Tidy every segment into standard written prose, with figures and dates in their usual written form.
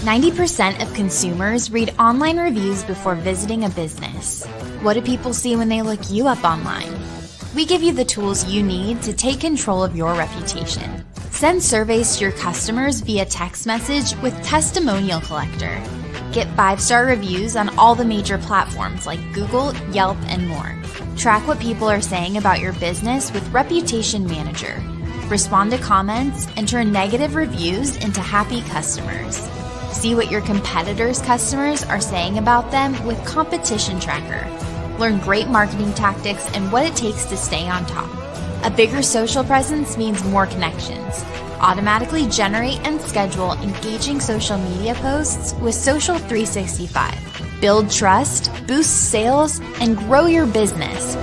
90% of consumers read online reviews before visiting a business. What do people see when they look you up online? We give you the tools you need to take control of your reputation. Send surveys to your customers via text message with Testimonial Collector. Get 5-star reviews on all the major platforms like Google, Yelp, and more. Track what people are saying about your business with Reputation Manager. Respond to comments and turn negative reviews into happy customers. See what your competitors' customers are saying about them with Competition Tracker. Learn great marketing tactics and what it takes to stay on top. A bigger social presence means more connections. Automatically generate and schedule engaging social media posts with Social 365. Build trust, boost sales, and grow your business.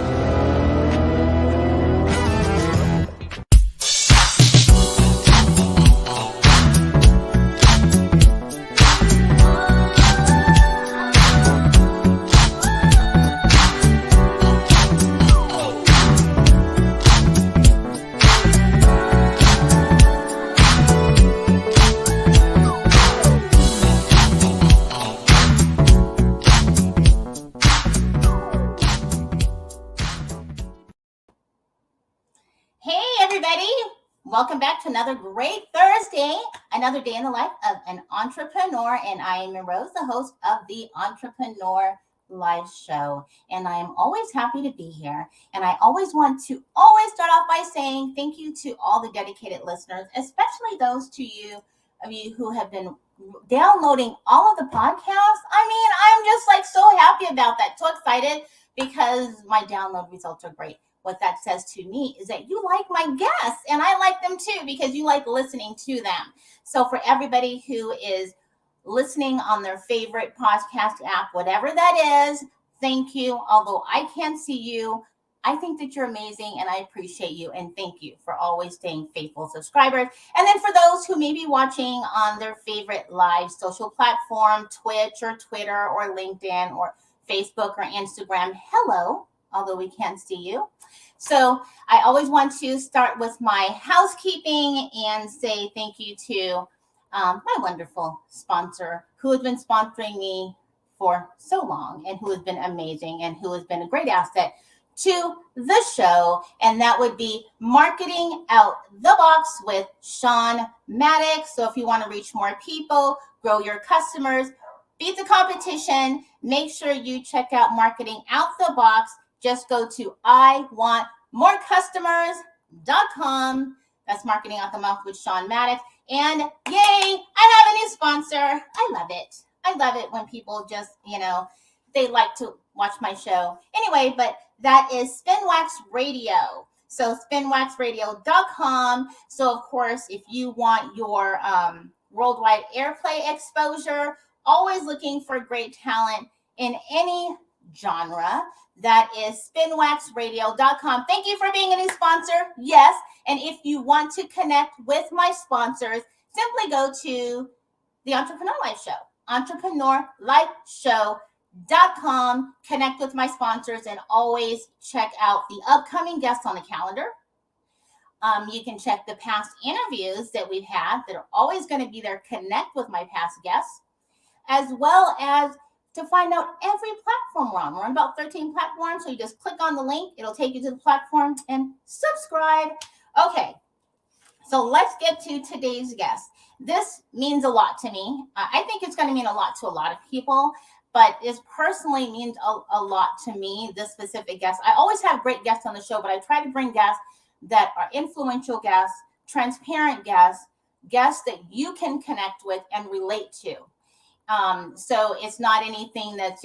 Welcome back to another great Thursday, another day in the life of an entrepreneur. And I am Rose, the host of the Entrepreneur Live Show. And I am always happy to be here. And I always want to start off by saying thank you to all the dedicated listeners, especially those of you who have been downloading all of the podcasts. I mean, I'm just so happy about that. So excited because my download results are great. What that says to me is that you like my guests, and I like them too because you like listening to them. So for everybody who is listening on their favorite podcast app, whatever that is, thank you. Although I can't see you, I think that you're amazing, and I appreciate you, and thank you for always staying faithful subscribers. And then for those who may be watching on their favorite live social platform, Twitch or Twitter or LinkedIn or Facebook or Instagram, hello, although we can't see you. So I always want to start with my housekeeping and say thank you to my wonderful sponsor who has been sponsoring me for so long and who has been amazing and who has been a great asset to the show. And that would be Marketing Out the Box with Sean Maddox. So if you want to reach more people, grow your customers, beat the competition, make sure you check out Marketing Out the Box. Just go to iwantmorecustomers.com. That's Marketing Out the Mouth with Sean Maddox. And yay, I have a new sponsor. I love it. I love it when people just, they like to watch my show. Anyway, but that is Spinwax Radio. So spinwaxradio.com. So of course, if you want your worldwide airplay exposure, always looking for great talent in any genre, that is spinwaxradio.com. Thank you for being a new sponsor. Yes. And if you want to connect with my sponsors, simply go to the Entrepreneur Life Show, entrepreneurlifeshow.com. Connect with my sponsors and always check out the upcoming guests on the calendar. You can check the past interviews that we've had that are always going to be there. Connect with my past guests, as well as to find out every platform we're on. We're on about 13 platforms, so you just click on the link. It'll take you to the platform and subscribe. Okay, so let's get to today's guest. This means a lot to me. I think it's going to mean a lot to a lot of people, but it personally means a lot to me, this specific guest. I always have great guests on the show, but I try to bring guests that are influential guests, transparent guests, guests that you can connect with and relate to. So it's not anything that's,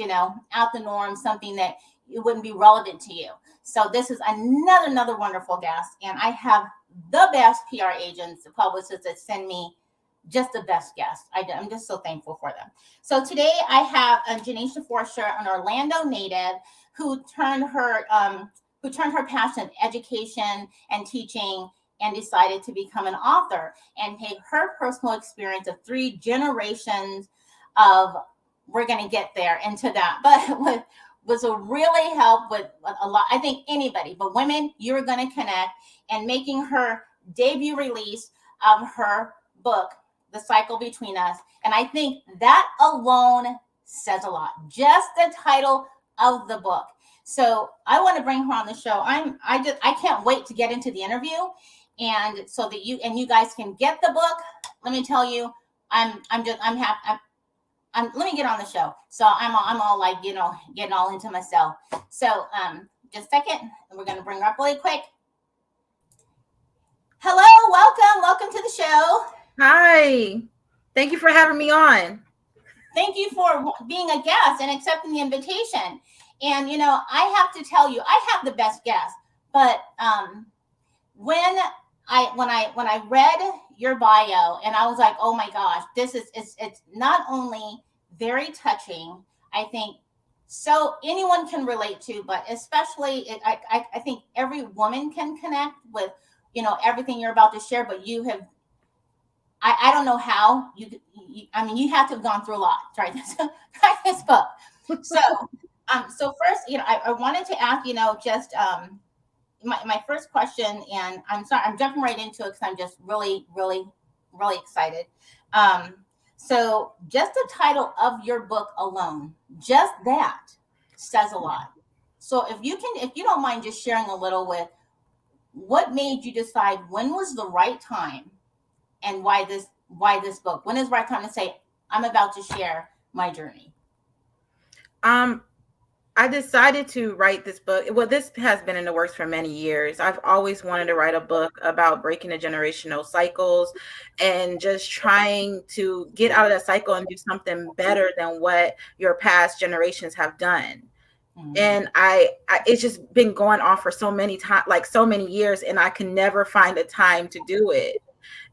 out the norm, something that it wouldn't be relevant to you. So this is another wonderful guest. And I have the best PR agents, the publicists that send me just the best guests. I'm just so thankful for them. So today I have Janesha Forrester, an Orlando native who turned her passion, education and teaching, and decided to become an author and take her personal experience of 3 generations of, we're going to get there into that, but was a really help with a lot. I think anybody, but women, you're going to connect, and making her debut release of her book, the cycle between us. And I think that alone says a lot. Just the title of the book. So I want to bring her on the show. I can't wait to get into the interview, and so that you guys can get the book. Let me tell you, I'm happy. Let me get on the show. So I'm all like, getting all into myself. So just a second, and we're gonna bring her up really quick. Hello, welcome to the show. Hi, thank you for having me on. Thank you for being a guest and accepting the invitation. And I have to tell you, I have the best guest. But when I read your bio, and I was like, oh my gosh, it's not only very touching, I think, so anyone can relate to, but especially I think every woman can connect with everything you're about to share. But you have, I don't know how you you have to have gone through a lot to write this book. So first, I wanted to ask, just my first question, and I'm sorry, I'm jumping right into it because I'm just really, really, really excited. So just the title of your book alone, just that says a lot. So if you don't mind just sharing a little with what made you decide, when was the right time, and why this book? When is the right time to say, I'm about to share my journey? I decided to write this book. Well, this has been in the works for many years. I've always wanted to write a book about breaking the generational cycles and just trying to get out of that cycle and do something better than what your past generations have done. And I it's just been going on for so many years, and I can never find a time to do it.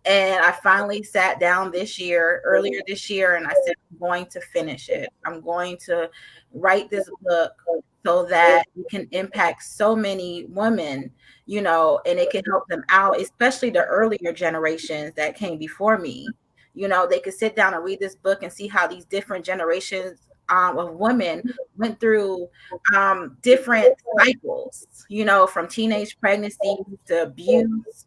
And I finally sat down earlier this year, and I said, I'm going to finish it. I'm going to write this book so that it can impact so many women, and it can help them out, especially the earlier generations that came before me. They could sit down and read this book and see how these different generations of women went through different cycles, from teenage pregnancy to abuse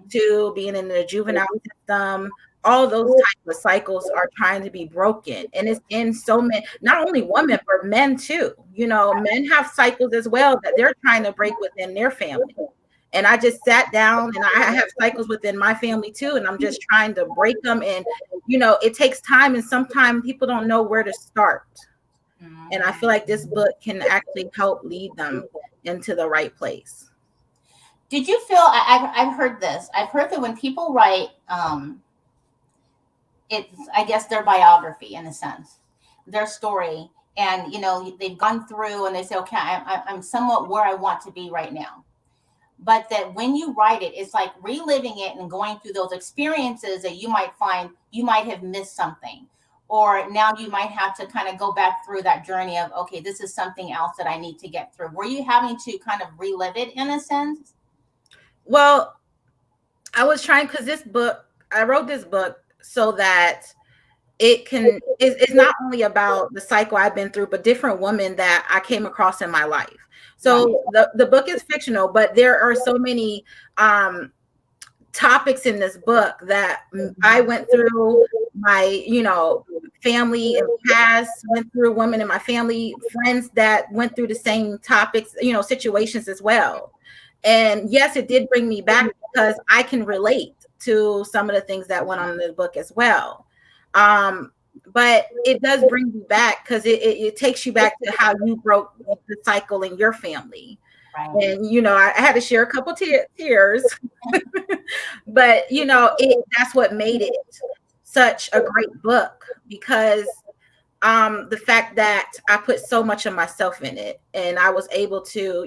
to being in the juvenile system. All those types of cycles are trying to be broken. And it's in so many, not only women, but men too. Men have cycles as well that they're trying to break within their family. And I just sat down, and I have cycles within my family too. And I'm just trying to break them. And, it takes time. And sometimes people don't know where to start. And I feel like this book can actually help lead them into the right place. Did you feel, I've heard this. I've heard that when people write, it's, I guess, their biography, in a sense, their story. And, they've gone through and they say, okay, I'm somewhat where I want to be right now. But that when you write it, it's like reliving it and going through those experiences that you might find you might have missed something. Or now you might have to kind of go back through that journey of, okay, this is something else that I need to get through. Were you having to kind of relive it in a sense? Well, I was trying, because I wrote this book so that it's not only about the cycle I've been through, but different women that I came across in my life. So the book is fictional, but there are so many topics in this book that I went through. My, family in the past went through, women in my family, friends that went through the same topics, situations as well. And yes, it did bring me back because I can relate to some of the things that went on in the book as well. But it does bring you back because it takes you back to how you broke the cycle in your family. Right. And, I had to share a couple tears, but, that's what made it such a great book, because the fact that I put so much of myself in it, and I was able to,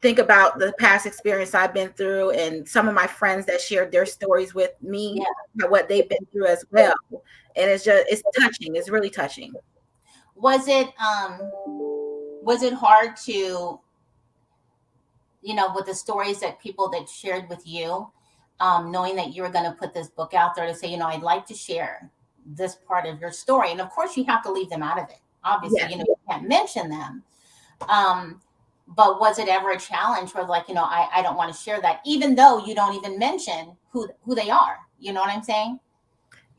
think about the past experience I've been through, and some of my friends that shared their stories with me, what they've been through as well. And it's touching. It's really touching. Was it hard to, with the stories that people that shared with you, knowing that you were going to put this book out there, to say, I'd like to share this part of your story. And of course you have to leave them out of it. Obviously, you can't mention them. But was it ever a challenge where, like, I don't want to share that, even though you don't even mention who they are? You know what I'm saying?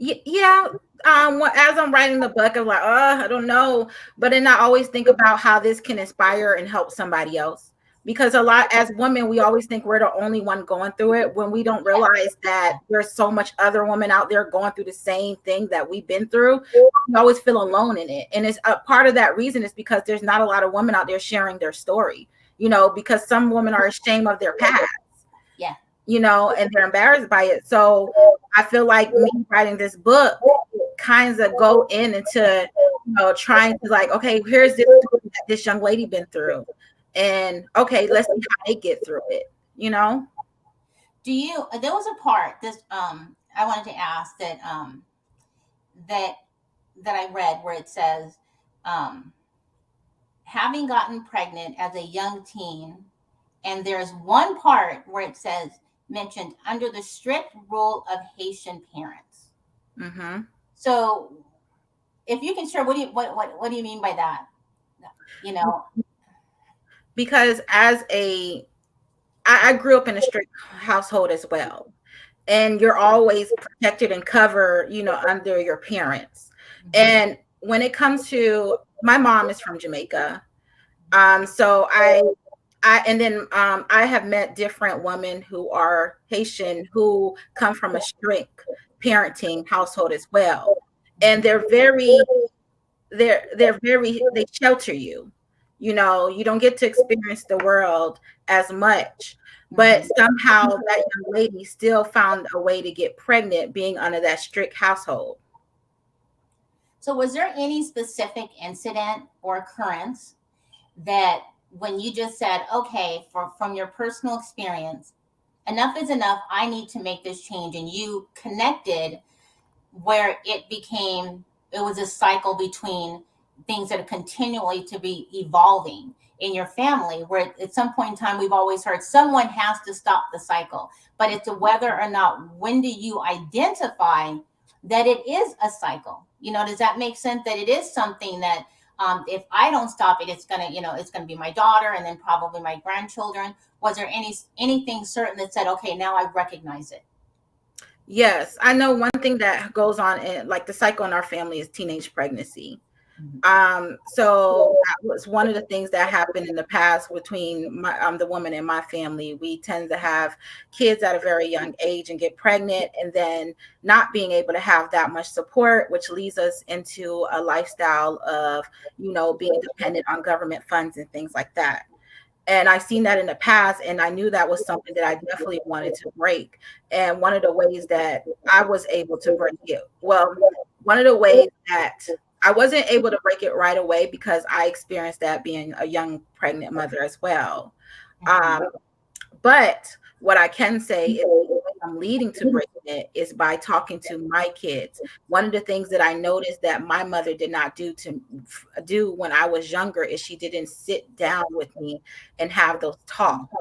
Yeah. As I'm writing the book, I'm like, I don't know. But then I always think about how this can inspire and help somebody else. Because a lot, as women, we always think we're the only one going through it when we don't realize that there's so much other women out there going through the same thing that we've been through. We always feel alone in it. And it's a part of that reason is because there's not a lot of women out there sharing their story, because some women are ashamed of their past. Yeah. And they're embarrassed by it. So I feel like me writing this book kinds of go into, trying to like, okay, here's this story that this young lady been through. And okay, let's see how they get through it, There was a part I wanted to ask that I read where it says, having gotten pregnant as a young teen, and there's one part where it says mentioned under the strict rule of Haitian parents. Mm-hmm. So if you can share, what do you mean by that? Because I grew up in a strict household as well. And you're always protected and covered, under your parents. Mm-hmm. And when it comes to, my mom is from Jamaica. So I have met different women who are Haitian who come from a strict parenting household as well. And they shelter you. You don't get to experience the world as much. But somehow that young lady still found a way to get pregnant being under that strict household. So was there any specific incident or occurrence that when you just said, okay, from your personal experience, enough is enough, I need to make this change, and you connected where it was a cycle between things that are continually to be evolving in your family, where at some point in time, we've always heard someone has to stop the cycle, but it's whether or not, when do you identify that it is a cycle? Does that make sense? That it is something that if I don't stop it, it's gonna be my daughter and then probably my grandchildren. Was there anything certain that said, okay, now I recognize it? Yes, I know one thing that goes on in like the cycle in our family is teenage pregnancy. So that was one of the things that happened in the past between the woman in my family. We tend to have kids at a very young age and get pregnant, and then not being able to have that much support, which leads us into a lifestyle of, being dependent on government funds and things like that. And I've seen that in the past, and I knew that was something that I definitely wanted to break. And one of the ways that I was able to break it, well, one of the ways that I wasn't able to break it right away because I experienced that being a young pregnant mother as well. But what I can say is I'm leading to breaking it is by talking to my kids. One of the things that I noticed that my mother did not do when I was younger is she didn't sit down with me and have those talks.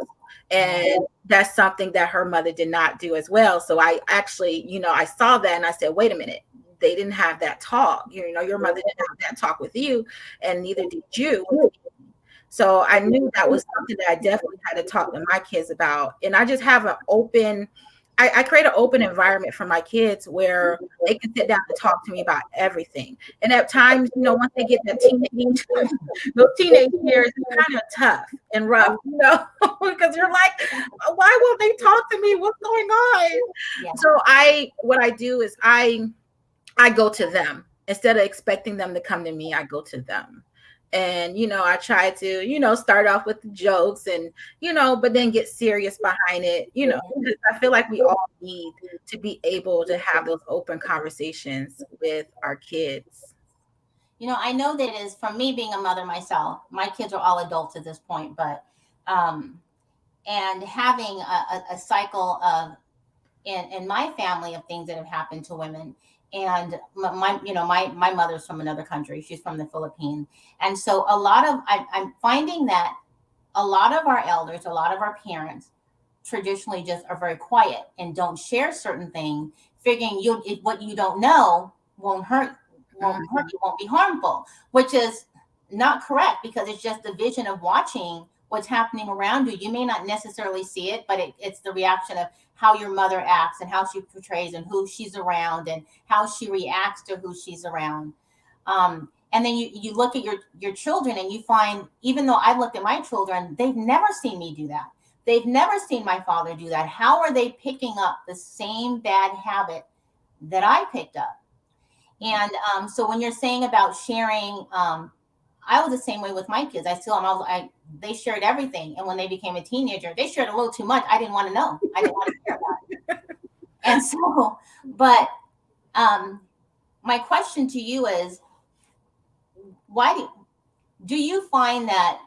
And that's something that her mother did not do as well. So I actually, I saw that and I said, wait a minute. They didn't have that talk. Your mother didn't have that talk with you, and neither did you. So I knew that was something that I definitely had to talk to my kids about. And I just have I create an open environment for my kids where they can sit down and talk to me about everything. And at times, once they get those teenage years, it's kind of tough and rough, because you're like, why won't they talk to me? What's going on? Yeah. So what I do is I go to them instead of expecting them to come to me. I go to them. And, I try to, start off with the jokes and, but then get serious behind it, because I feel like we all need to be able to have those open conversations with our kids. I know that it is, from me being a mother myself, my kids are all adults at this point, but, and having a cycle of, in my family, of things that have happened to women. And my mother's from another country. She's from the Philippines. And so I'm finding that a lot of our elders, a lot of our parents traditionally just are very quiet and don't share certain things, figuring what you don't know won't hurt you, won't be harmful, which is not correct, because it's just the vision of watching what's happening around you. You may not necessarily see it, but it's the reaction of how your mother acts and how she portrays and who she's around and how she reacts to who she's around. And then you look at your children and you find, even though I looked at my children, they've never seen me do that. They've never seen my father do that. How are they picking up the same bad habit that I picked up? And so when you're saying about sharing, I was the same way with my kids. I still am. They shared everything. And when they became a teenager, they shared a little too much. I didn't want to know. I didn't want to share that. And so, but my question to you is, why do you find that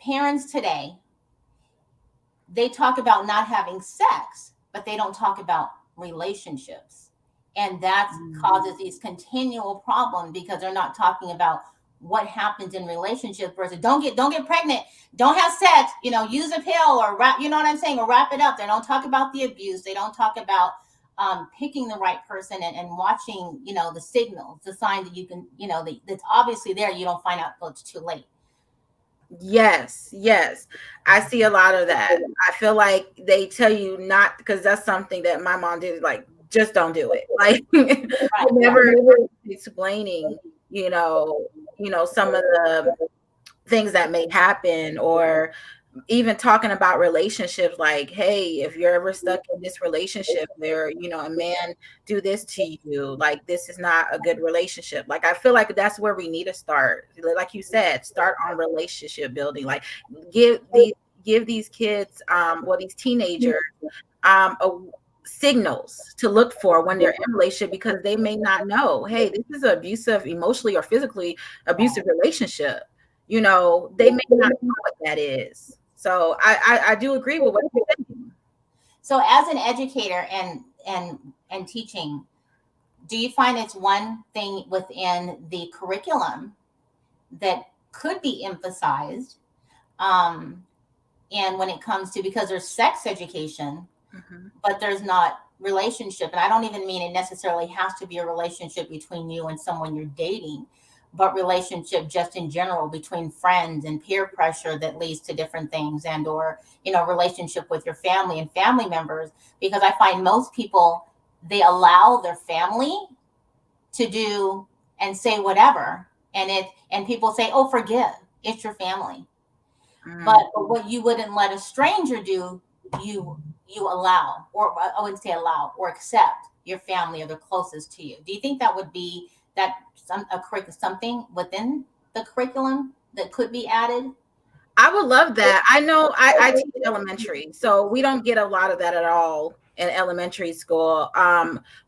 parents today, they talk about not having sex, but they don't talk about relationships? And that causes these continual problems because they're not talking about what happens in relationships versus don't get pregnant, don't have sex, use a pill or wrap, you know what I'm saying, or wrap it up. They don't talk about the abuse. They don't talk about picking the right person and watching, the signals, the signs that you can, that's obviously there. You don't find out until it's too late. Yes. I see a lot of that. I feel like they tell you not, because that's something that my mom did, like, just don't do it. Like, right. Never explaining, some of the things that may happen, or even talking about relationships, like, hey, if you're ever stuck in this relationship where, a man do this to you, like, this is not a good relationship. Like, I feel like that's where we need to start. Like you said, start on relationship building. Like, give these kids, these teenagers, signals to look for when they're in a relationship, because they may not know, hey, this is an abusive, emotionally or physically abusive relationship. They may not know what that is. So I do agree with what you're saying. So as an educator and teaching, do you find it's one thing within the curriculum that could be emphasized? And when it comes to, because there's sex education, but there's not relationship. And I don't even mean it necessarily has to be a relationship between you and someone you're dating, but relationship just in general between friends and peer pressure that leads to different things, and or relationship with your family and family members. Because I find most people, they allow their family to do and say whatever, and people say, oh, forgive, it's your family. But what you wouldn't let a stranger do, you allow, or I wouldn't say allow, or accept your family or the closest to you. Do you think that would be something within the curriculum that could be added? I would love that. I know I teach elementary, so we don't get a lot of that at all in elementary school.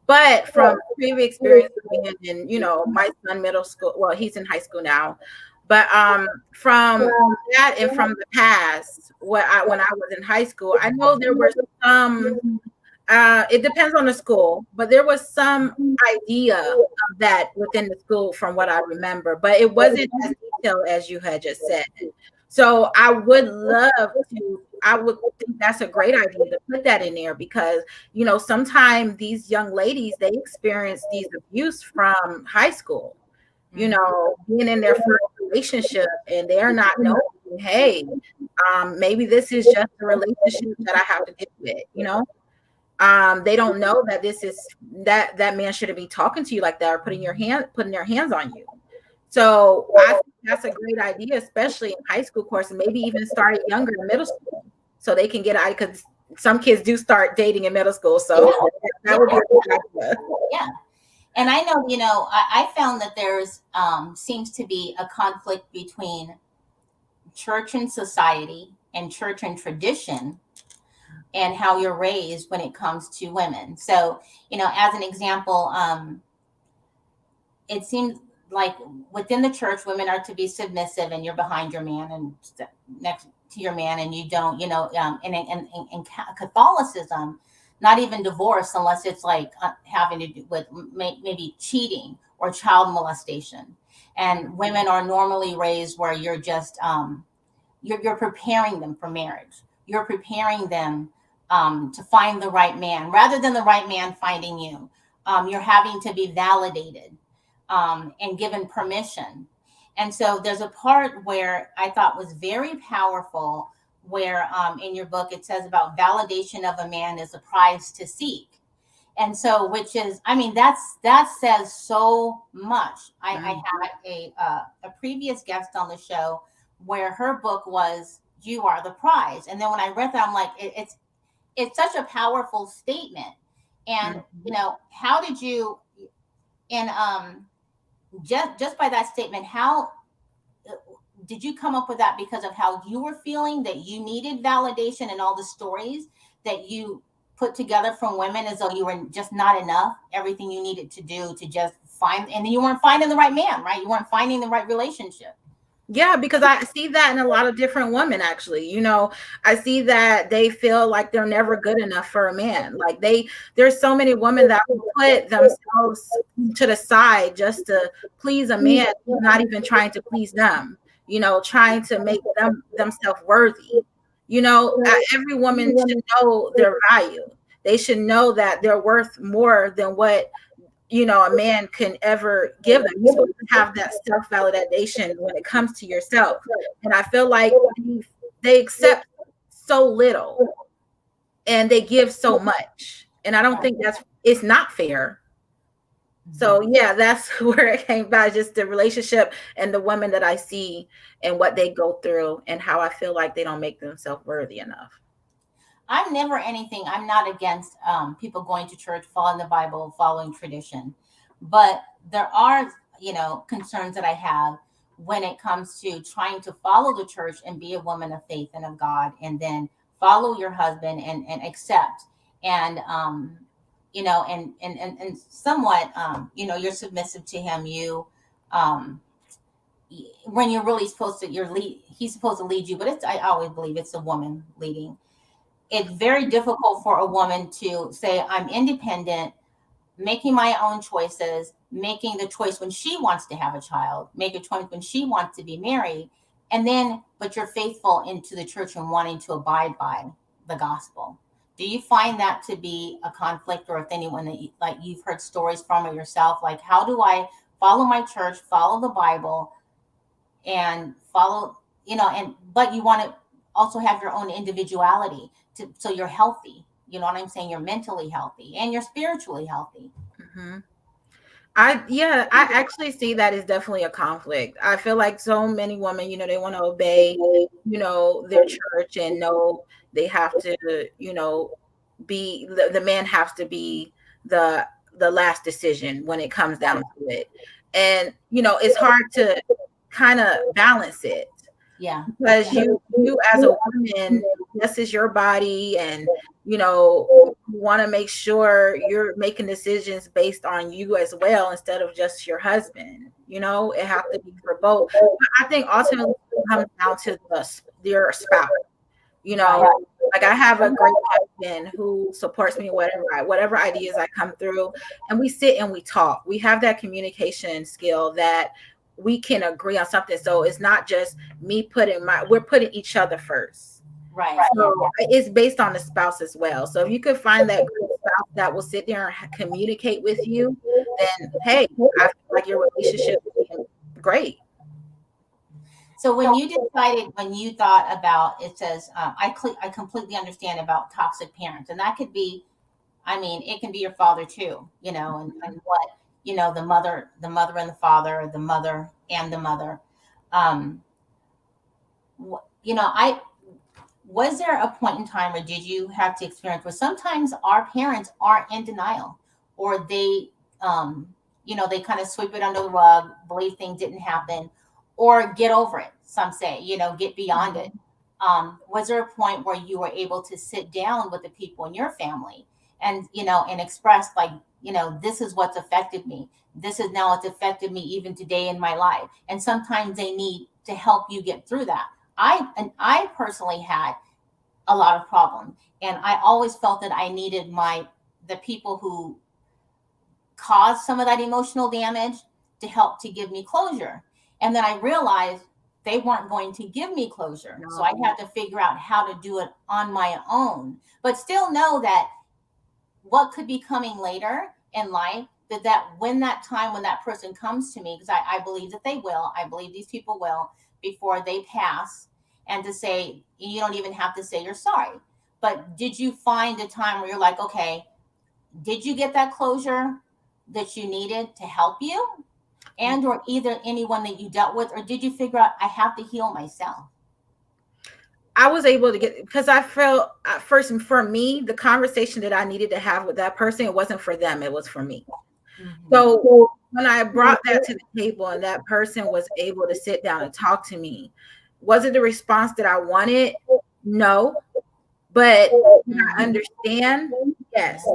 But from previous experience in, my son middle school, well, he's in high school now. But from that and from the past, when I was in high school, I know there were some, it depends on the school, but there was some idea of that within the school from what I remember, but it wasn't as detailed as you had just said. So I would think that's a great idea to put that in there, because, sometimes these young ladies, they experience these abuse from high school, being in their first relationship, and they're not knowing, hey, maybe this is just a relationship that I have to deal with, they don't know that this is that man shouldn't be talking to you like that, or putting their hands on you. So I think that's a great idea, especially in high school course, and maybe even start younger in middle school, so they can get out, because some kids do start dating in middle school. So that would be a good idea. Yeah. And I know, I found that there's seems to be a conflict between church and society and church and tradition and how you're raised when it comes to women. So, as an example, it seems like within the church, women are to be submissive, and you're behind your man and next to your man, and you don't, in Catholicism, not even divorce unless it's like having to do with maybe cheating or child molestation. And women are normally raised where you're just, you're preparing them for marriage. You're preparing them to find the right man rather than the right man finding you. You're having to be validated and given permission. And so there's a part where I thought was very powerful, where in your book it says about validation of a man is a prize to seek. And so, which is, I mean, that says so much. I had a previous guest on the show where her book was "You Are the Prize," and then when I read that, I'm like, it's such a powerful statement. And how did you, and just by that statement, how did you come up with that? Because of how you were feeling, that you needed validation, and all the stories that you put together from women, as though you were just not enough, everything you needed to do to just find, and you weren't finding the right man, right? You weren't finding the right relationship. Yeah, because I see that in a lot of different women, actually. I see that they feel like they're never good enough for a man. Like there's so many women that put themselves to the side just to please a man who's not even trying to please them, trying to make themselves worthy. Every woman should know their value. They should know that they're worth more than what a man can ever give them. You're supposed to have that self-validation when it comes to yourself. And I feel like they accept so little and they give so much. And I don't think it's not fair. So yeah, that's where it came by, just the relationship and the women that I see and what they go through and how I feel like they don't make themselves worthy enough. I'm not against people going to church, following the Bible, following tradition. But there are, concerns that I have when it comes to trying to follow the church and be a woman of faith and of God, and then follow your husband and accept. And, and somewhat, you're submissive to him. When you're really supposed to, he's supposed to lead you, but I always believe it's a woman leading. It's very difficult for a woman to say, I'm independent, making my own choices, making the choice when she wants to have a child, make a choice when she wants to be married, but you're faithful into the church and wanting to abide by the gospel. Do you find that to be a conflict, or if anyone that you've heard stories from, or yourself, like, how do I follow my church, follow the Bible, and follow, but you want to also have your own individuality, so you're healthy. You know what I'm saying? You're mentally healthy and you're spiritually healthy. Mm-hmm. I actually see that as definitely a conflict. I feel like so many women, they want to obey, their church, and know they have to, be the man has to be the last decision when it comes down to it. And, it's hard to kind of balance it. Yeah. Because you as a woman, this is your body, and you want to make sure you're making decisions based on you as well, instead of just your husband. It has to be for both. But I think ultimately it comes down to your spouse. Like, I have a great husband who supports me whatever ideas I come through, and we sit and we talk. We have that communication skill that we can agree on something. So it's not just me we're putting each other first. Right. So it's based on the spouse as well. So if you could find that great spouse that will sit there and communicate with you, then hey, I feel like your relationship is great. So when you thought about, it says, I completely understand about toxic parents, and that could be, it can be your father too, and what, the mother and the father, the mother and the mother. Was there a point in time, or did you have to experience, where sometimes our parents are in denial, or they, they kind of sweep it under the rug, believe things didn't happen, or get over it? Some say, get beyond it. Was there a point where you were able to sit down with the people in your family and, and express, like, this is what's affected me. This is now what's affected me even today in my life. And sometimes they need to help you get through that. I personally had a lot of problems, and I always felt that I needed the people who caused some of that emotional damage to help to give me closure. And then I realized they weren't going to give me closure. No. So I had to figure out how to do it on my own, but still know that what could be coming later in life that when that time, when that person comes to me, because I believe that they will, I believe these people will before they pass, and to say, you don't even have to say you're sorry. But did you find a time where you're like, okay, did you get that closure that you needed to help you, and or either anyone that you dealt with, or did you figure out I have to heal myself? I was able to get, because I felt first, and for me, the conversation that I needed to have with that person, it wasn't for them, it was for me. Mm-hmm. So when I brought that to the table and that person was able to sit down and talk to me, was it the response that I wanted? No. But I understand? Yes,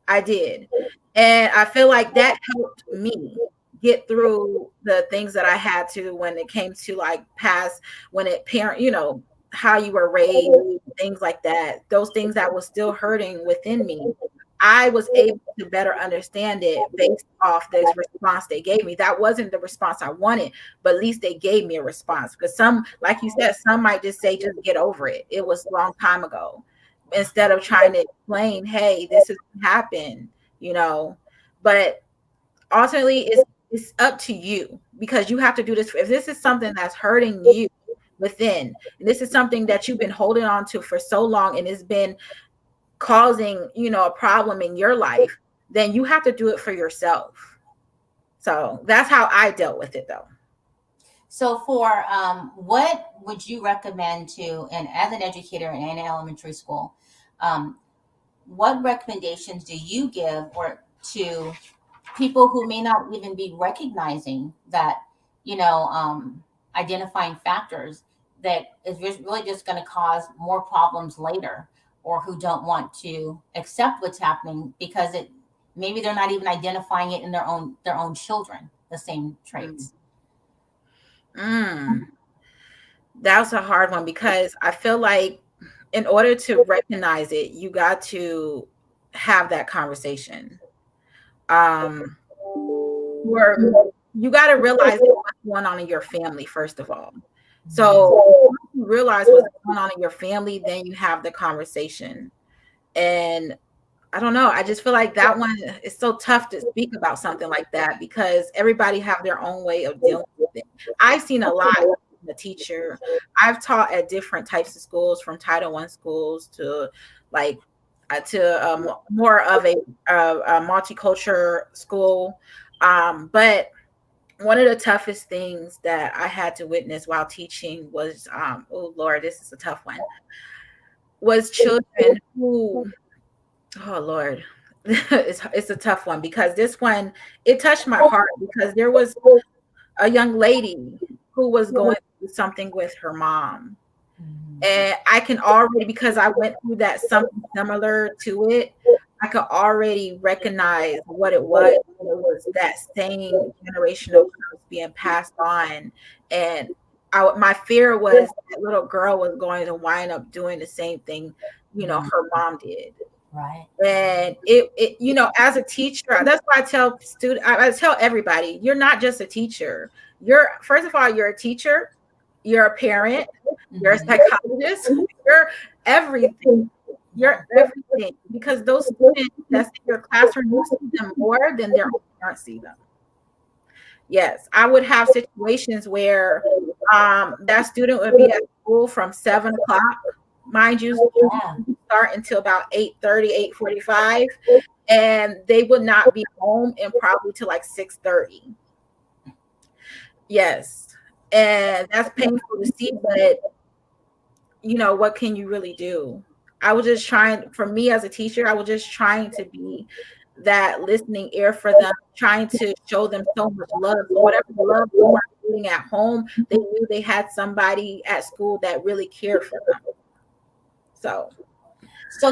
I did. And I feel like that helped me get through the things that I had to when it came to like past, when it parent, how you were raised, things like that, those things that was still hurting within me. I was able to better understand it based off this response they gave me. That wasn't the response I wanted, but at least they gave me a response. Because some, like you said, some might just say, just get over it. It was a long time ago. Instead of trying to explain, hey, this has happened, But ultimately, it's up to you, because you have to do this. If this is something that's hurting you within, and this is something that you've been holding on to for so long, and it's been causing, a problem in your life, then you have to do it for yourself. So that's how I dealt with it, though. So, for what would you recommend to, and as an educator in an elementary school, um, what recommendations do you give or to people who may not even be recognizing that, identifying factors that is really just going to cause more problems later, or who don't want to accept what's happening because it maybe they're not even identifying it in their own children, the same traits. Mm. That's a hard one, because I feel like in order to recognize it, you got to have that conversation. Where you got to realize what's going on in your family, first of all. So once you realize what's going on in your family, then you have the conversation. And I don't know, I just feel like that one is so tough to speak about something like that, because everybody have their own way of dealing with it. I've seen a lot as a teacher. I've taught at different types of schools, from Title I schools to like more of a multicultural school. But one of the toughest things that I had to witness while teaching was, oh Lord, this is a tough one, was children who, oh Lord, it's a tough one, because this one, it touched my heart, because there was a young lady who was going through something with her mom. And I can already, because I went through that, something similar to it, I could already recognize what it was. It was that same generational curse being passed on. And my fear was that little girl was going to wind up doing the same thing, her mom did. Right. And it as a teacher, that's why I tell I tell everybody, you're not just a teacher. First of all, you're a teacher, you're a parent, you're a psychologist, you're everything. You're everything, because those students that's in your classroom, you see them more than their own parents see them. Yes, I would have situations where that student would be at school from 7 o'clock. Mind you, start until about 8:30, 8:45, and they would not be home and probably till like 6:30. Yes, and that's painful to see, but what can you really do? I was just trying, for me as a teacher, I was just trying to be that listening ear for them, trying to show them so much love. So whatever love they weren't getting at home, they knew they had somebody at school that really cared for them. So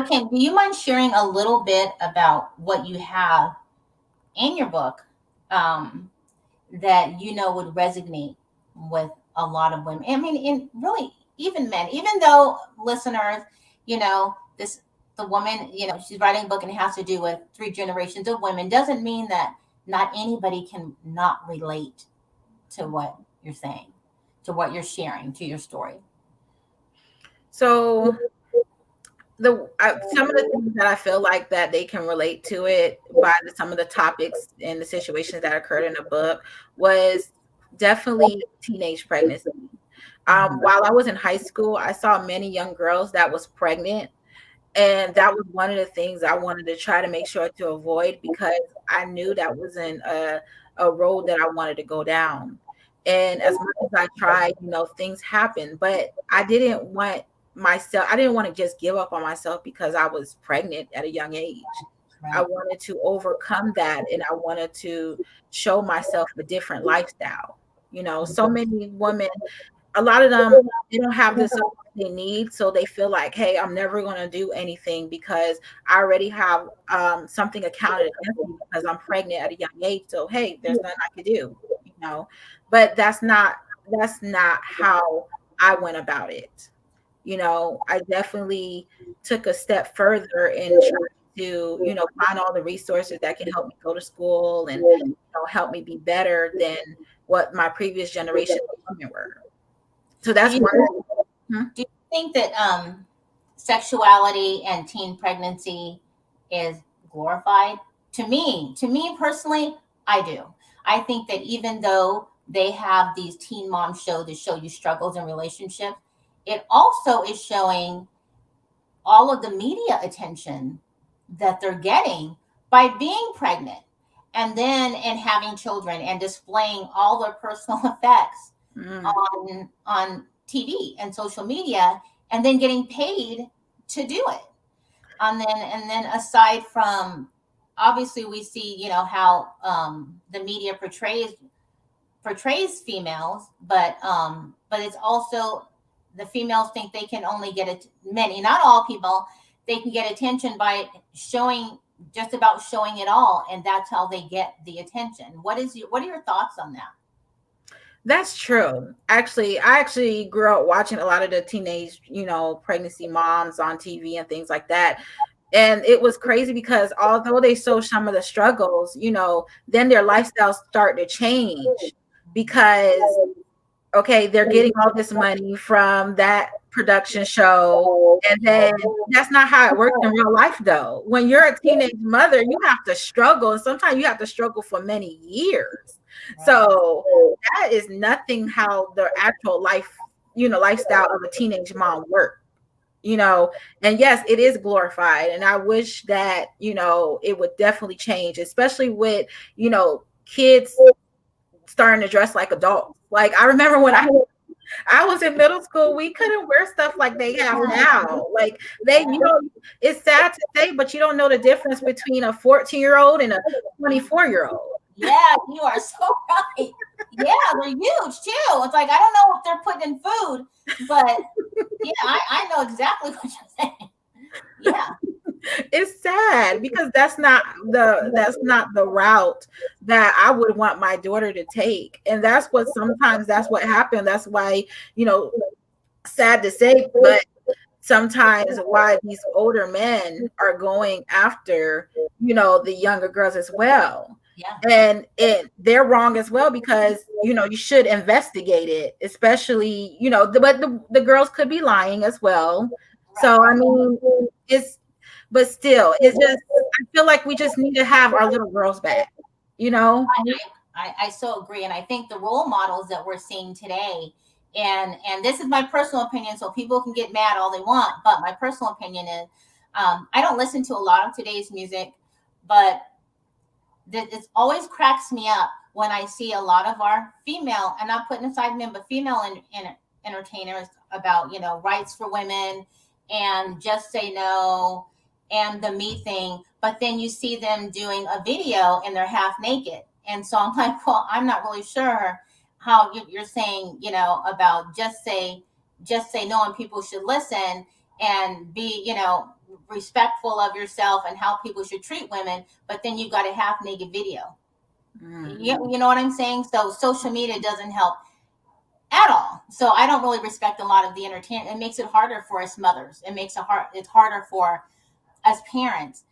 Ken, do you mind sharing a little bit about what you have in your book that would resonate with a lot of women? I mean, in really even men, even though listeners, this the woman, she's writing a book and it has to do with 3 generations of women, doesn't mean that not anybody can not relate to what you're saying, to what you're sharing, to your story. So some of the things that I feel like that they can relate to it by some of the topics and the situations that occurred in the book was definitely teenage pregnancy. While I was in high school, I saw many young girls that was pregnant, and that was one of the things I wanted to try to make sure to avoid, because I knew that wasn't a road that I wanted to go down. And as much as I tried, things happened, but I didn't want I didn't want to just give up on myself because I was pregnant at a young age. I Right. wanted to overcome that, and I wanted to show myself a different lifestyle. So many women, a lot of them, they don't have the support they need, so they feel like, hey, I'm never going to do anything because I already have something accounted against me because I'm pregnant at a young age. So hey, there's nothing I could do, but that's not how I went about it. I definitely took a step further and tried to, find all the resources that can help me go to school and help me be better than what my previous generation of women were. So Do that's you, one. Hmm? do you think that sexuality and teen pregnancy is glorified? To me personally, I do. I think that even though they have these teen mom shows to show you struggles in relationships, it also is showing all of the media attention that they're getting by being pregnant and having children and displaying all their personal effects Mm. on TV and social media, and then getting paid to do it. And then aside from, obviously we see, how the media portrays females, but it's also the females think they can only get it. Many, not all people, they can get attention by showing, just about showing it all, and that's how they get the attention. What are your thoughts on that? That's true. Actually, I actually grew up watching a lot of the teenage, pregnancy moms on TV and things like that. And it was crazy because although they show some of the struggles, then their lifestyles start to change because, okay, they're getting all this money from that production show. And then that's not how it works in real life, though. When you're a teenage mother, you have to struggle. And sometimes you have to struggle for many years. Right. So that is nothing how the actual life, lifestyle of a teenage mom works. And yes, it is glorified. And I wish that, it would definitely change, especially with, kids starting to dress like adults. Like I remember when I was in middle school, we couldn't wear stuff like they have now. Like it's sad to say, but you don't know the difference between a 14-year-old and a 24-year-old. Yeah, you are so right. Yeah, they're huge too. It's like I don't know if they're putting in food, but yeah, I know exactly what you're saying. Yeah. It's sad because that's not the route that I would want my daughter to take. And that's what happened. That's why, sad to say, but sometimes why these older men are going after, the younger girls as well. Yeah. And they're wrong as well because, you should investigate it, especially, but the girls could be lying as well. So, I mean, but still, it's just, I feel like we just need to have our little girls back, I so agree, and I think the role models that we're seeing today, and this is my personal opinion, so people can get mad all they want, but my personal opinion is, I don't listen to a lot of today's music, but it always cracks me up when I see a lot of our female, and not putting aside men, but female entertainers about rights for women and just say no and the me thing, but then you see them doing a video and they're half naked. And so I'm like, well, I'm not really sure how you're saying, about just say no and people should listen and be, respectful of yourself and how people should treat women, but then you've got a half naked video. Mm-hmm. You know what I'm saying? So social media doesn't help at all. So I don't really respect a lot of the entertainment. It makes it harder for us mothers. It's harder for as parents,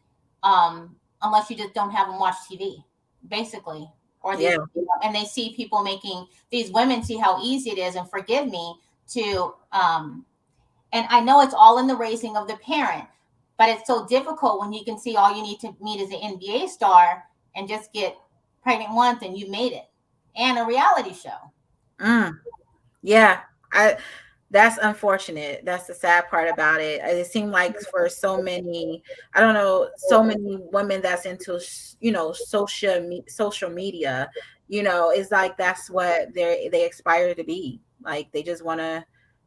unless you just don't have them watch TV, basically, or Yeah. and they see people making these women see how easy it is, and forgive me to, and I know it's all in the raising of the parent, But it's so difficult when you can see all you need to meet is an NBA star and just get pregnant once and you made it, and a reality show. Yeah, I that's unfortunate. That's the sad part about it. It seemed like for so many, I don't know, so many women that's into, social media, it's like that's what they aspire to be. Like they just want to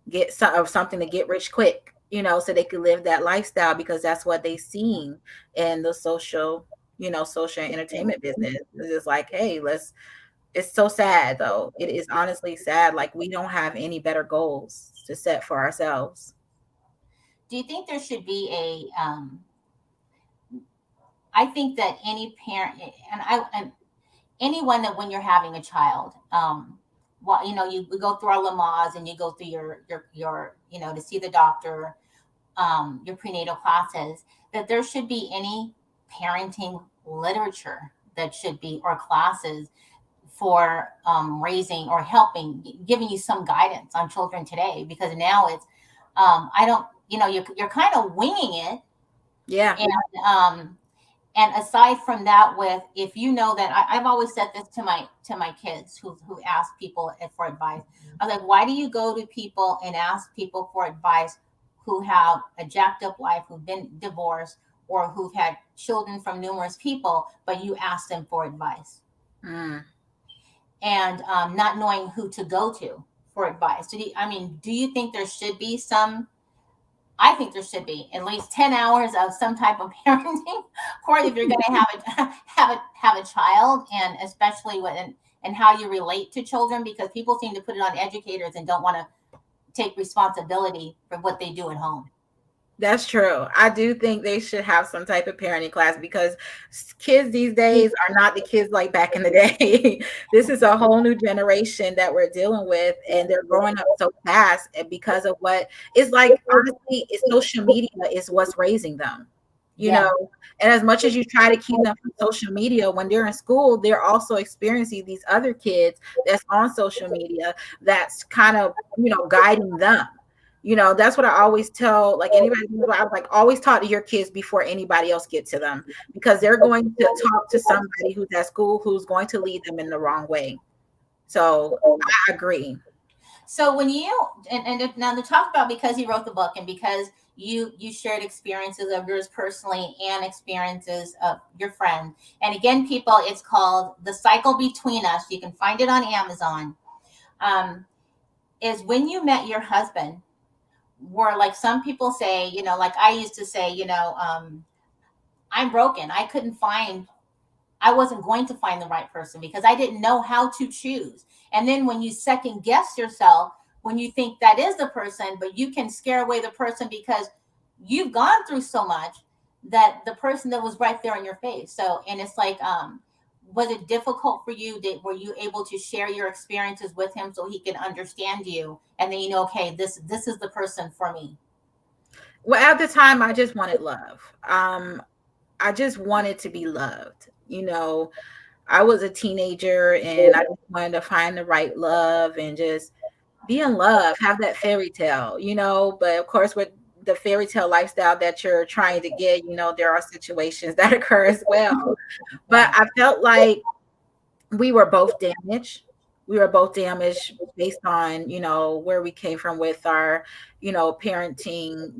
get something to get rich quick, so they could live that lifestyle because that's what they seen in the social entertainment business. It's just like, hey, it's so sad though. It is honestly sad. Like we don't have any better goals to set for ourselves. Do you think there should be a I think that any parent, and anyone, that when you're having a child, well, you we go through our Lamaze, and you go through your to see the doctor, your prenatal classes, that there should be any parenting literature that should be, or classes for raising or helping, giving you some guidance on children today, because now it's I don't, you're kind of winging it. Yeah. And aside from that, with, if you know that, I've always said this to my kids who ask people for advice. I was like, why do you go to people and ask people for advice who have a jacked up life, who've been divorced, or who've had children from numerous people, but you ask them for advice? And not knowing who to go to for advice. Do you think there should be some? I think there should be at least 10 hours of some type of parenting course if you're going to have a child, and especially and how you relate to children, because people seem to put it on educators and don't want to take responsibility for what they do at home. That's true. I do think they should have some type of parenting class, because kids these days are not the kids like back in the day. This is a whole new generation that we're dealing with, and they're growing up so fast. And because of what it's like, honestly, it's social media is what's raising them, and as much as you try to keep them from social media, when they're in school, they're also experiencing these other kids that's on social media that's kind of, guiding them. That's what I always tell, like, anybody. I was like, always talk to your kids before anybody else gets to them, because they're going to talk to somebody who's at school who's going to lead them in the wrong way. So I agree. So when you, and now to talk about, because you wrote the book, and because you shared experiences of yours personally and experiences of your friend. And again, people, it's called The Cycle Between Us. You can find it on Amazon. Is when you met your husband, were, like some people say, like I used to say, I'm broken. I wasn't going to find the right person because I didn't know how to choose. And then when you second guess yourself, when you think that is the person, but you can scare away the person because you've gone through so much, that the person that was right there in your face. So, and it's like, was it difficult for you? Were you able to share your experiences with him so he can understand you? And then, okay, this is the person for me. Well, at the time, I just wanted love. I just wanted to be loved. I was a teenager, and I just wanted to find the right love and just be in love, have that fairy tale, but of course, with the fairy tale lifestyle that you're trying to get, there are situations that occur as well. But I felt like we were both damaged. We were both damaged based on, where we came from with our, parenting,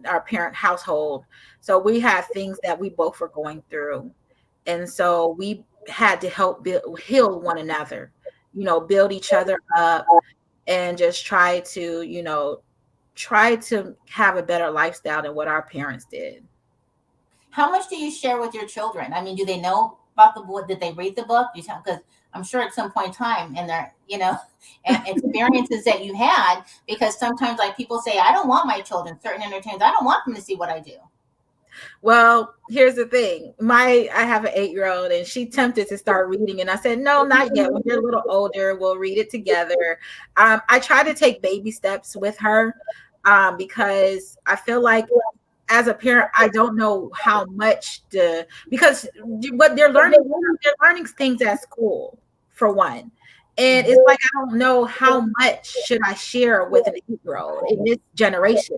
our parent household. So we had things that we both were going through. And so we had to help heal one another, build each other up, and just try to have a better lifestyle than what our parents did. How much do you share with your children? Do they know about the book? Did they read the book? Because I'm sure at some point in time in their, experiences that you had, because sometimes, like, people say, I don't want my children, certain entertainers, I don't want them to see what I do. Well, here's the thing. I have an 8-year-old, and she tempted to start reading, and I said, no, not yet. When you're a little older, we'll read it together. I try to take baby steps with her, because I feel like as a parent, I don't know how much because what they're learning things at school, for one. And it's like, I don't know how much should I share with an 8-year-old in this generation,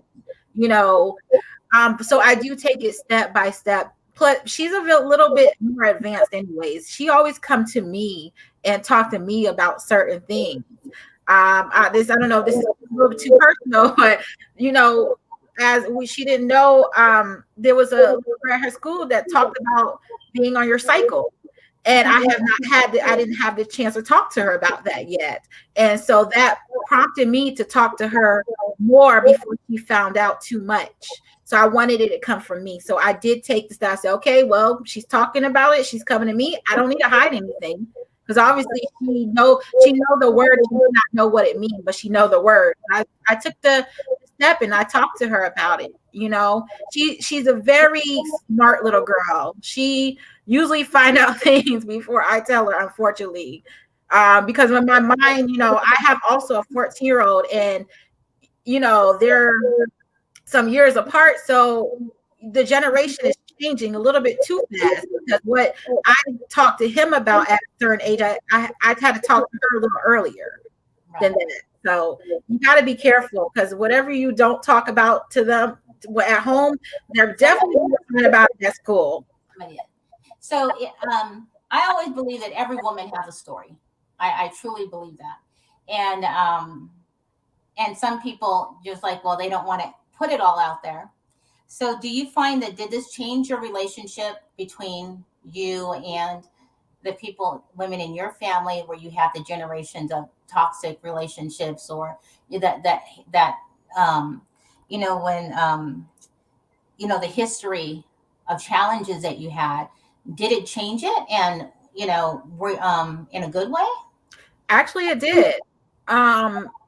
So I do take it step by step. Plus, she's a little bit more advanced, anyways. She always come to me and talk to me about certain things. I don't know if this is a little bit too personal, but you know, she didn't know, there was a girl at her school that talked about being on your cycle. And I didn't have the chance to talk to her about that yet. And so that prompted me to talk to her more before she found out too much. So I wanted it to come from me. So I did take the step. I said, okay, well, she's talking about it. She's coming to me. I don't need to hide anything. Because obviously she know the word. She may not know what it means, but she know the word. I took the step and I talked to her about it. She's a very smart little girl. She usually find out things before I tell her, unfortunately. Because in my mind, I have also a 14-year-old, and they're some years apart. So the generation is changing a little bit too fast, because what I talked to him about at a certain age, I had to talk to her a little earlier than that. So you got to be careful, because whatever you don't talk about to them at home, they're definitely talking about it at school. So I always believe that every woman has a story. I truly believe that. And some people just like, well, they don't want to put it all out there. So do you find that, did this change your relationship between you and the women in your family, where you have the generations of toxic relationships, or that when the history of challenges that you had, did it change it? And were in a good way? Actually, it did.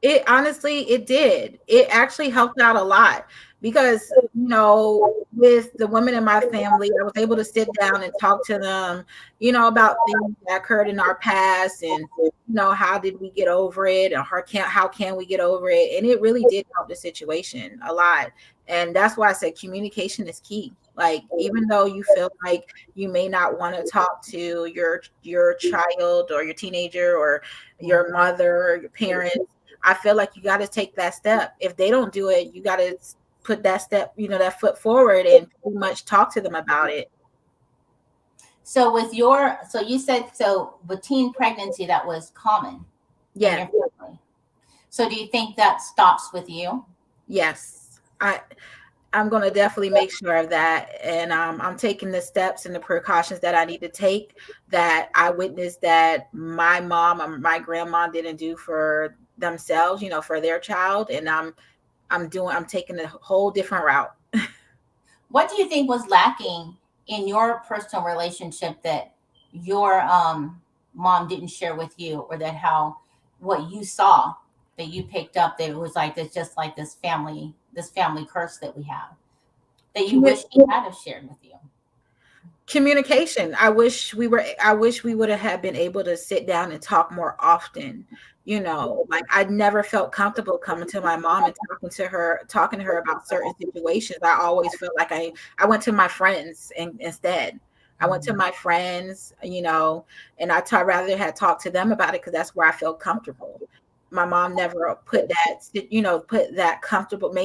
It did. It actually helped out a lot, because with the women in my family, I was able to sit down and talk to them, about things that occurred in our past, and how did we get over it, or how can we get over it? And it really did help the situation a lot. And that's why I said communication is key. Like, even though you feel like you may not want to talk to your child or your teenager or your mother or your parents, I feel like you got to take that step. If they don't do it, you got to put that step, that foot forward, and pretty much talk to them about it. So you said, with teen pregnancy, that was common. Yeah. So do you think that stops with you? Yes. I'm going to definitely make sure of that. And I'm taking the steps and the precautions that I need to take, that I witnessed that my mom or my grandma didn't do for themselves, for their child. And I'm taking a whole different route. What do you think was lacking in your personal relationship that your mom didn't share with you, or what you saw that you picked up, that it was like, it's just like this family curse that we have, that you wish he had have shared with you? Communication. I wish we would have been able to sit down and talk more often. Like, I never felt comfortable coming to my mom and talking to her about certain situations. I always felt like I went to my friends, and instead I went to my friends, and I rather had talked to them about it, because that's where I felt comfortable. My mom never made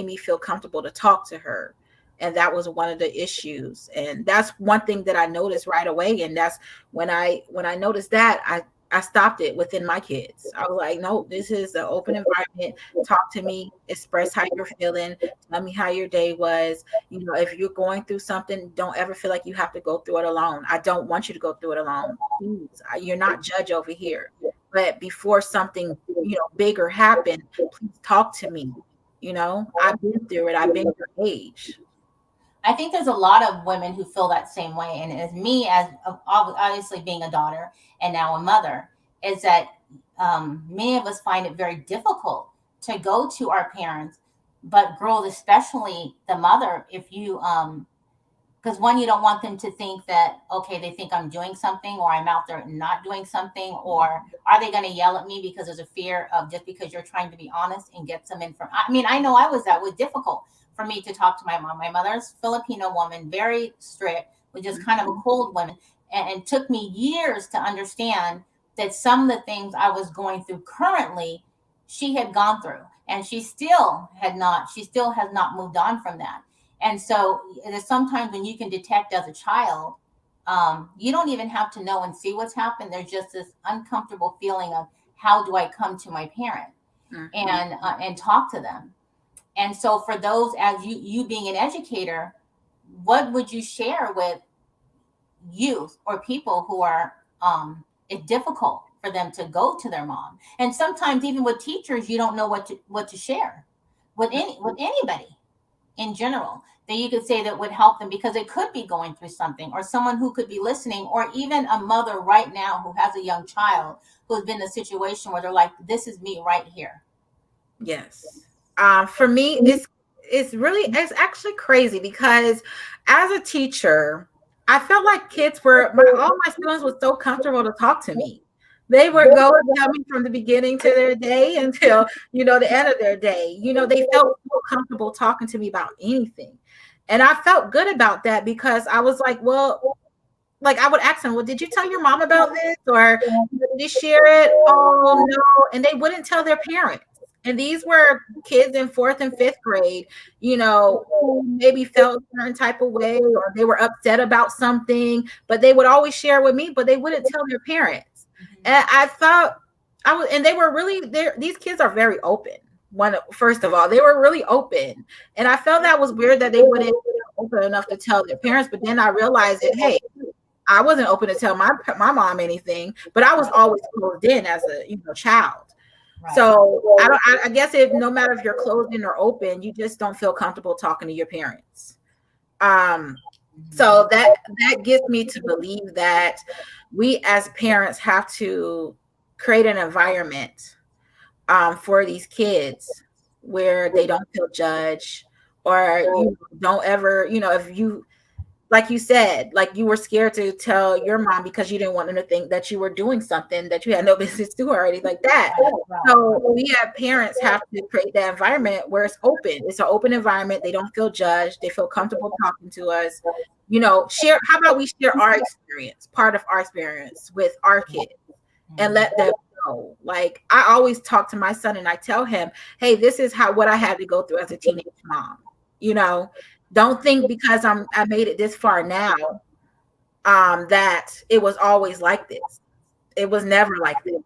me feel comfortable to talk to her. And that was one of the issues. And that's one thing that I noticed right away. And that's when I noticed that, I stopped it within my kids. I was like, no, this is an open environment. Talk to me, express how you're feeling. Tell me how your day was. If you're going through something, don't ever feel like you have to go through it alone. I don't want you to go through it alone. Please, you're not judged over here. But before something, bigger happened, please talk to me. I've been through it. I've been your age. I think there's a lot of women who feel that same way. And as me, as obviously being a daughter and now a mother, is that many of us find it very difficult to go to our parents, but girls, especially the mother, if you, because one, you don't want them to think that, okay, they think I'm doing something, or I'm out there not doing something, or are they going to yell at me, because there's a fear of, just because you're trying to be honest and get some information. I mean, I know that was difficult for me to talk to my mom. My mother's Filipino woman, very strict, was just kind of a cold woman. And it took me years to understand that some of the things I was going through currently, she had gone through, and she still has not moved on from that. And so there's sometimes when you can detect as a child, you don't even have to know and see what's happened. There's just this uncomfortable feeling of how do I come to my parent and talk to them. And so for those, as you being an educator, what would you share with youth or people who are it's difficult for them to go to their mom? And sometimes even with teachers, you don't know what to share with anybody in general that you could say that would help them, because they could be going through something, or someone who could be listening, or even a mother right now who has a young child who's been in a situation where they're like, this is me right here. Yes. For me, it's actually crazy, because as a teacher, I felt like all my students were so comfortable to talk to me. They would go and tell me from the beginning to their day until, the end of their day. They felt so comfortable talking to me about anything. And I felt good about that, because I was like, well, like I would ask them, well, did you tell your mom about this? Or did you share it? Oh, no. And they wouldn't tell their parents. And these were kids in 4th and 5th grade, who maybe felt a certain type of way, or they were upset about something, but they would always share with me, but they wouldn't tell their parents. And I thought and they were really there. These kids are very open. First of all, they were really open. And I felt that was weird that they wouldn't be open enough to tell their parents. But then I realized that, hey, I wasn't open to tell my mom anything, but I was always closed in as a child. Right. So I guess no matter if you're closed in or open, you just don't feel comfortable talking to your parents. So that gets me to believe that we as parents have to create an environment for these kids where they don't feel judged, or don't ever, if you, like you said, like you were scared to tell your mom because you didn't want them to think that you were doing something that you had no business doing or anything like that. So we as parents have to create that environment where it's open. It's an open environment. They don't feel judged. They feel comfortable talking to us. How about we share our experience, part of our experience with our kids, and let them know. Like, I always talk to my son and I tell him, hey, this is what I had to go through as a teenage mom. Don't think because I made it this far now, that it was always like this. It was never like this,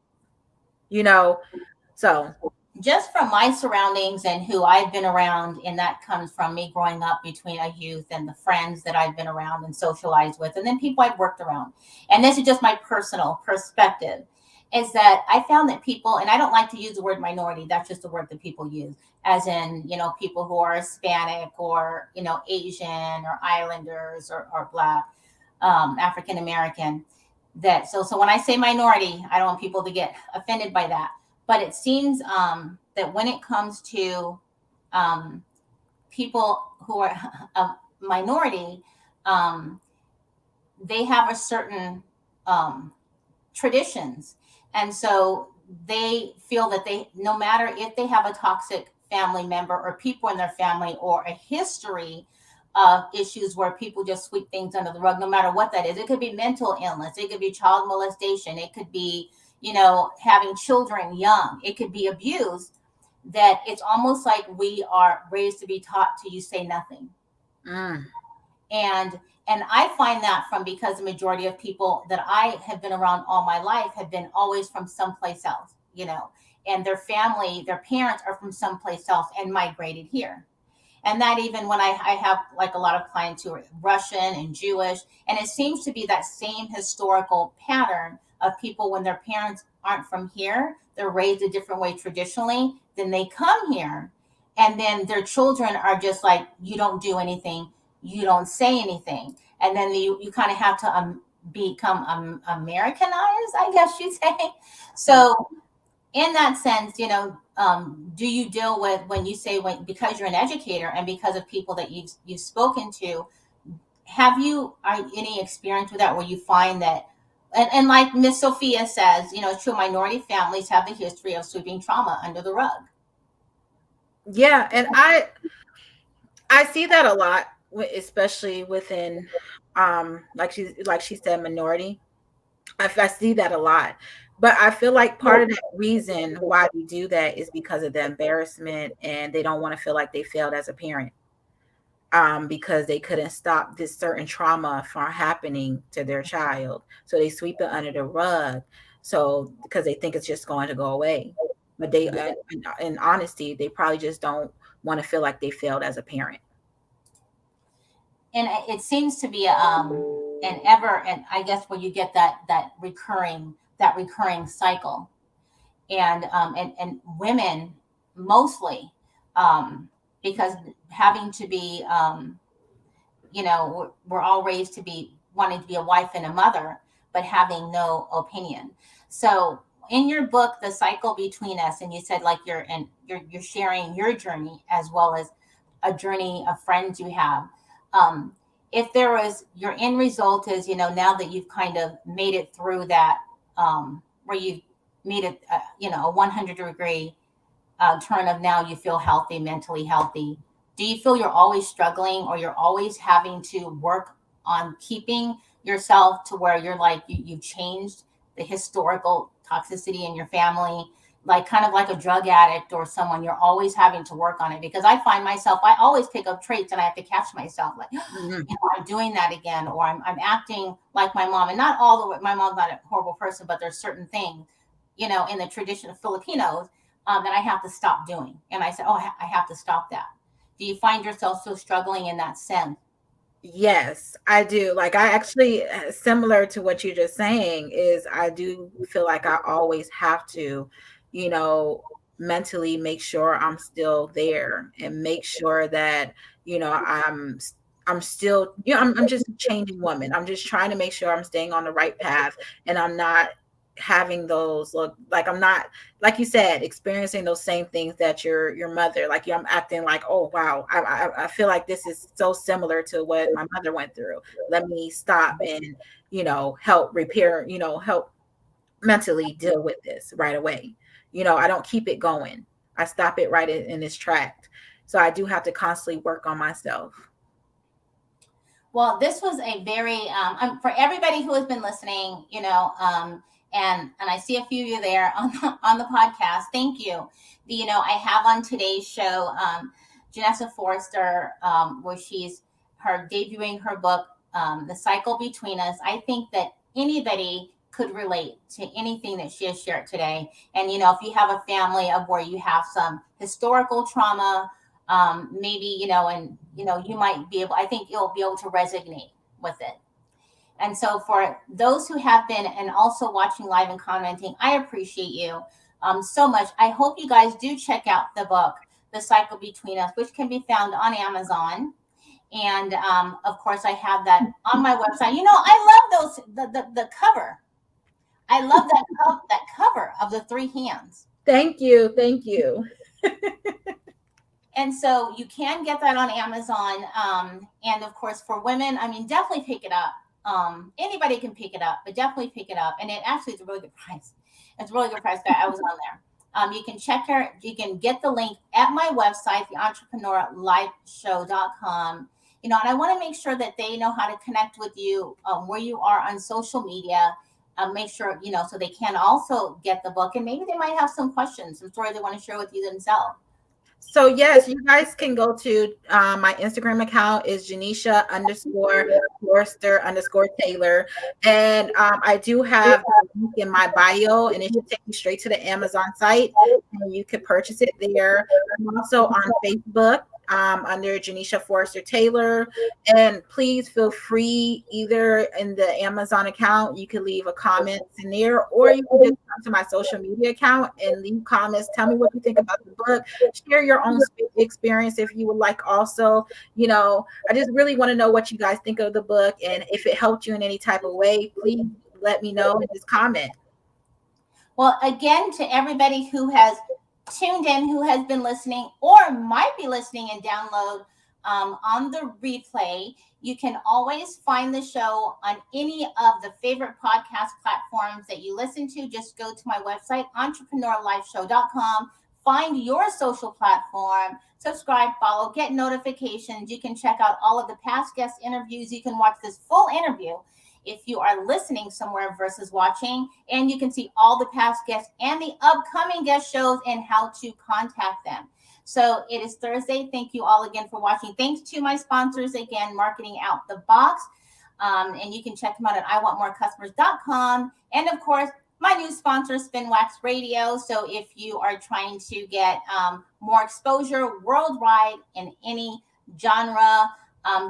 so. Just from my surroundings and who I've been around, and that comes from me growing up between a youth and the friends that I've been around and socialized with, and then people I've worked around. And this is just my personal perspective, is that I found that people, and I don't like to use the word minority, that's just the word that people use, as in, people who are Hispanic or, Asian or Islanders or Black, African American. So when I say minority, I don't want people to get offended by that. But it seems that when it comes to people who are a minority, they have a certain traditions. And so they feel that no matter if they have a toxic family member or people in their family, or a history of issues where people just sweep things under the rug, no matter what that is. It could be mental illness. It could be child molestation. It could be, having children young. It could be abuse. That it's almost like we are raised to be taught to you say nothing. And I find that because the majority of people that I have been around all my life have been always from someplace else, and their family, their parents are from someplace else and migrated here. And that even when I have like a lot of clients who are Russian and Jewish, and it seems to be that same historical pattern of people when their parents aren't from here, they're raised a different way traditionally, then they come here, and then their children are just like, you don't do anything, you don't say anything. And then you kind of have to become Americanized, I guess you'd say. So in that sense, do you deal with, because you're an educator and because of people that you've spoken to, have you any experience with that where you find that, and like Miss Sophia says, true minority families have the history of sweeping trauma under the rug? Yeah, and I see that a lot, especially within, like she said, minority. I see that a lot. But I feel like part of the reason why we do that is because of the embarrassment, and they don't want to feel like they failed as a parent. because they couldn't stop this certain trauma from happening to their child. So they sweep it under the rug. So because they think it's just going to go away. But they, in honesty, they probably just don't want to feel like they failed as a parent. And it seems to be and I guess where you get that recurring cycle, and women mostly, because having to be, we're all raised to be wanting to be a wife and a mother, but having no opinion. So in your book, The Cycle Between Us, and you said like you're sharing your journey as well as a journey of friends you have. If there was, your end result is, now that you've kind of made it through that, where you've made it, a 100-degree turn of now you feel healthy, mentally healthy. Do you feel you're always struggling, or you're always having to work on keeping yourself to where you're like, you've changed the historical toxicity in your family, like kind of like a drug addict or someone, you're always having to work on it? Because I find myself, I always pick up traits and I have to catch myself like, I'm doing that again, or I'm acting like my mom. And not all the way, my mom's not a horrible person, but there's certain things, in the tradition of Filipinos, that I have to stop doing. And I said, I have to stop that. Do you find yourself still struggling in that sense? Yes, I do. Like, I actually, similar to what you're just saying, is I do feel like I always have to, you know, mentally make sure I'm still there and make sure that, I'm still, I'm just a changing woman. I'm just trying to make sure I'm staying on the right path, and I'm not having those look like I'm not, like you said, experiencing those same things that your mother, like, I'm acting like, oh wow, I feel like this is so similar to what my mother went through. Let me stop and help repair, help mentally deal with this right away. I don't keep it going. I stop it right in its track. So I do have to constantly work on myself. Well, this was a very, for everybody who has been listening, and I see a few of you there on the podcast. Thank you. I have on today's show, Janesha Forrester, where she's debuting her book, The Cycle Between Us. I think that anybody could relate to anything that she has shared today. And, if you have a family of where you have some historical trauma, maybe, you might be able, I think you'll be able to resonate with it. And so for those who have been and also watching live and commenting, I appreciate you so much. I hope you guys do check out the book, The Cycle Between Us, which can be found on Amazon. And of course, I have that on my website. I love the cover. I love that cover of the three hands. Thank you. Thank you. And so you can get that on Amazon. And of course, for women, definitely pick it up. Anybody can pick it up, but definitely pick it up. And it actually is a really good price. It's a really good price. I was on there. You can check her. You can get the link at my website, theentrepreneur.liveshow.com. And I want to make sure that they know how to connect with you, where you are on social media. Make sure, so they can also get the book, and maybe they might have some questions, some stories they want to share with you themselves. So yes, you guys can go to my Instagram account is Janesha _Forrester_Taylor. And I do have a link in my bio, and it should take you straight to the Amazon site, and you can purchase it there. I'm also on Facebook under Janesha Forrester-Taylor. And please feel free, either in the Amazon account, you can leave a comment in there, or you can just come to my social media account and leave comments. Tell me what you think about the book. Share your own experience if you would like. Also, I just really want to know what you guys think of the book, and if it helped you in any type of way, please let me know and just comment. Well, again, to everybody who has tuned in, who has been listening or might be listening and download on the replay, you can always find the show on any of the favorite podcast platforms that you listen to. Just go to my website, entrepreneurlifeshow.com. Find your social platform, subscribe, follow, get notifications. You can check out all of the past guest interviews. You can watch this full interview if you are listening somewhere versus watching, and you can see all the past guests and the upcoming guest shows and how to contact them. So it is Thursday. Thank you all again for watching. Thanks to my sponsors again, Marketing Out the Box. And you can check them out at iwantmorecustomers.com. And of course, my new sponsor, Spinwax Radio. So if you are trying to get more exposure worldwide in any genre,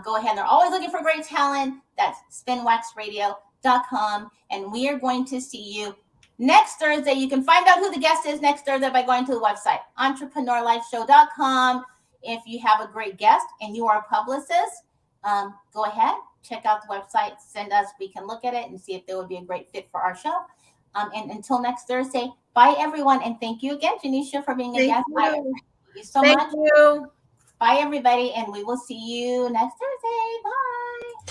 go ahead. They're always looking for great talent. That's spinwaxradio.com. And we are going to see you next Thursday. You can find out who the guest is next Thursday by going to the website, entrepreneurlifeshow.com. If you have a great guest and you are a publicist, go ahead, check out the website, send us, we can look at it and see if there would be a great fit for our show. And until next Thursday, bye everyone. And thank you again, Janesha, for being a guest. Thank you so much. Thank you. Bye everybody. And we will see you next Thursday. Bye.